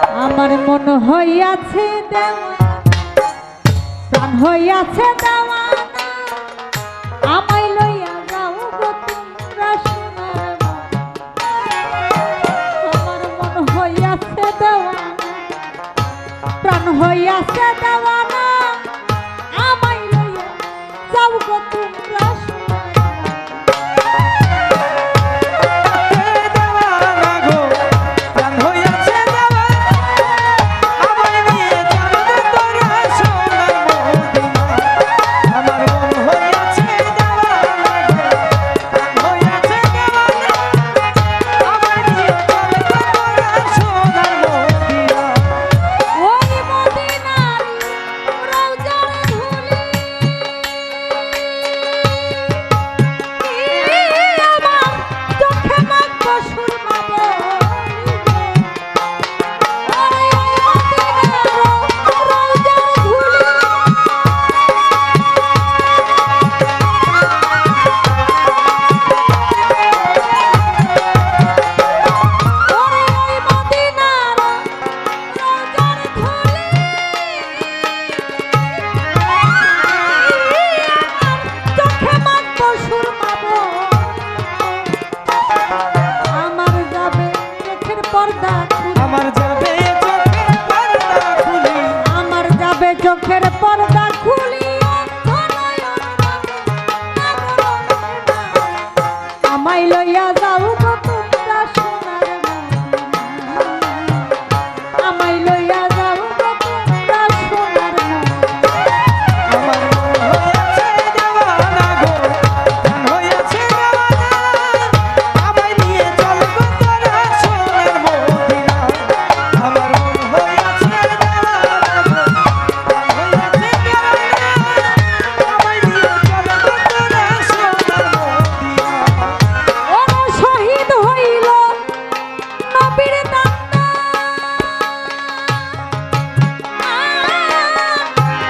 আমার মন হইয়াছে দেওয়া, প্রাণ হইয়াছে দেওয়া, আমায় লইয়া যাও গো তোমরা সোনার মন। আমার মন হইয়াছে দেওয়া, প্রাণ হইয়াছে দেওয়া, আমায় লইয়া যাও গো তোমরা সোনার মন। চোখের পর্দা খুলি আমায় লইয়া যাও গো তোমরা সোনার মদিনা, আমায় লইয়া যাও গো তোমরা সোনার মদিনা। আমার মন হইয়াছে দেওয়ানা গো, প্রাণ হইয়াছে দেওয়ানা, আমায় নিয়ে চল গো তোরা সোনার মদিনা। আমার মন হইয়াছে দেওয়ানা গো, প্রাণ হইয়াছে দেওয়ানা, আমায় নিয়ে চল গো তোরা সোনার মদিনা। ওরা শহীদ হইল নবীর দান্না,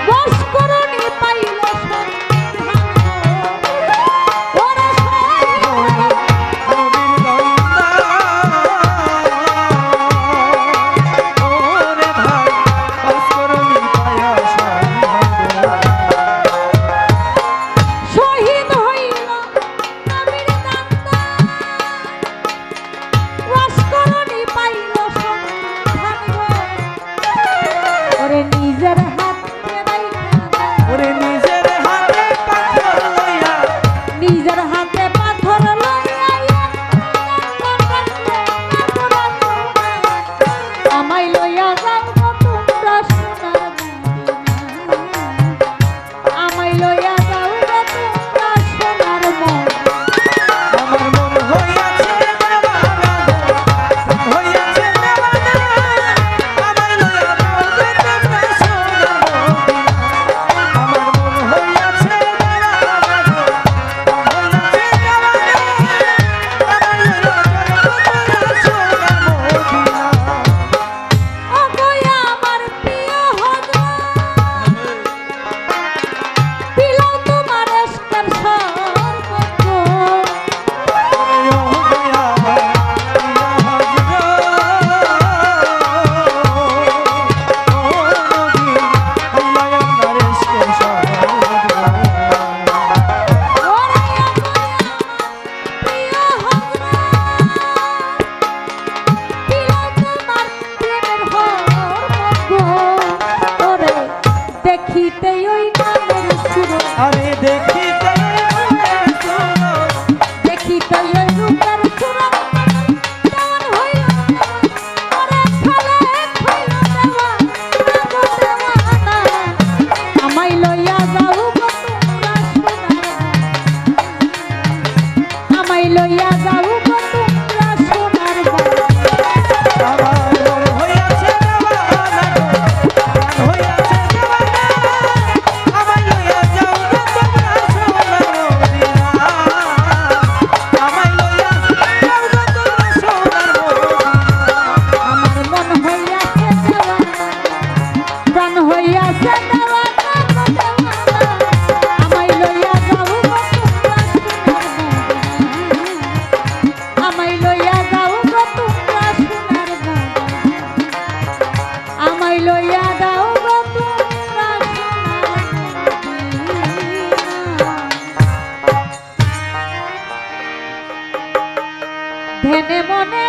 বস্করণী পাইল সন্ধান। ওরা শহীদ হইল নবীর বান্দা, ওরে ভাই ভাস্করণী পায়া সন্ধান। শহীদ হইল নবীর দান্না, বস্করণী পাইল সন্ধান। ওরে নিজের হাতে রাইখা, ওরে নিজের হাতে পাথর লইয়া, নিজের হাতে পাথর লইয়া আমায় লইয়া যাও গো তোমরা সোনার মদিনা, আমায় লইয়া যাও গো তোমরা সোনার মদিনা। আমার মন হইয়াছে দেওয়ানা গো, প্রাণ হইয়াছে দেওয়ানা, আমায় লইয়া যাও গো তোমরা সোনার মদিনা। আমার মন হইয়াছে দেওয়ানা গো, প্রাণ হইয়াছে দেওয়ানা, আমায় লইয়া যাও গো তোরা সোনার মদিনা। ও গো আমার প্রিয় হযরত, বিলাও তোমার ইশকের শরবত। ওরে ও গয়া ইয়া হযরত, ও নবী আল্লাহ আপনার ইশকের শরবত। ওরে প্রিয় হযরত, বিলাও তোমার প্রেমের হরমত। ওরে দেখিতে ওই নামের সুরত, আরে দেখিতে দেখিতে ওই রূপের সুরত, দেওয়ান হইল ওরে ফেলে হইল দেওয়ান, আগো দেওয়ানা, আমায় লইয়া যাও গো তোমরা সোনার মদিনা, আমায় লইয়া যাও গো তোমরা সোনার মদিনা। আমার মন হইয়াছে দেওয়ানা গো, প্রাণ হইয়াছে দেওয়ানা, আমায় লইয়া যাও গো তোমরা ধ্যানে মনে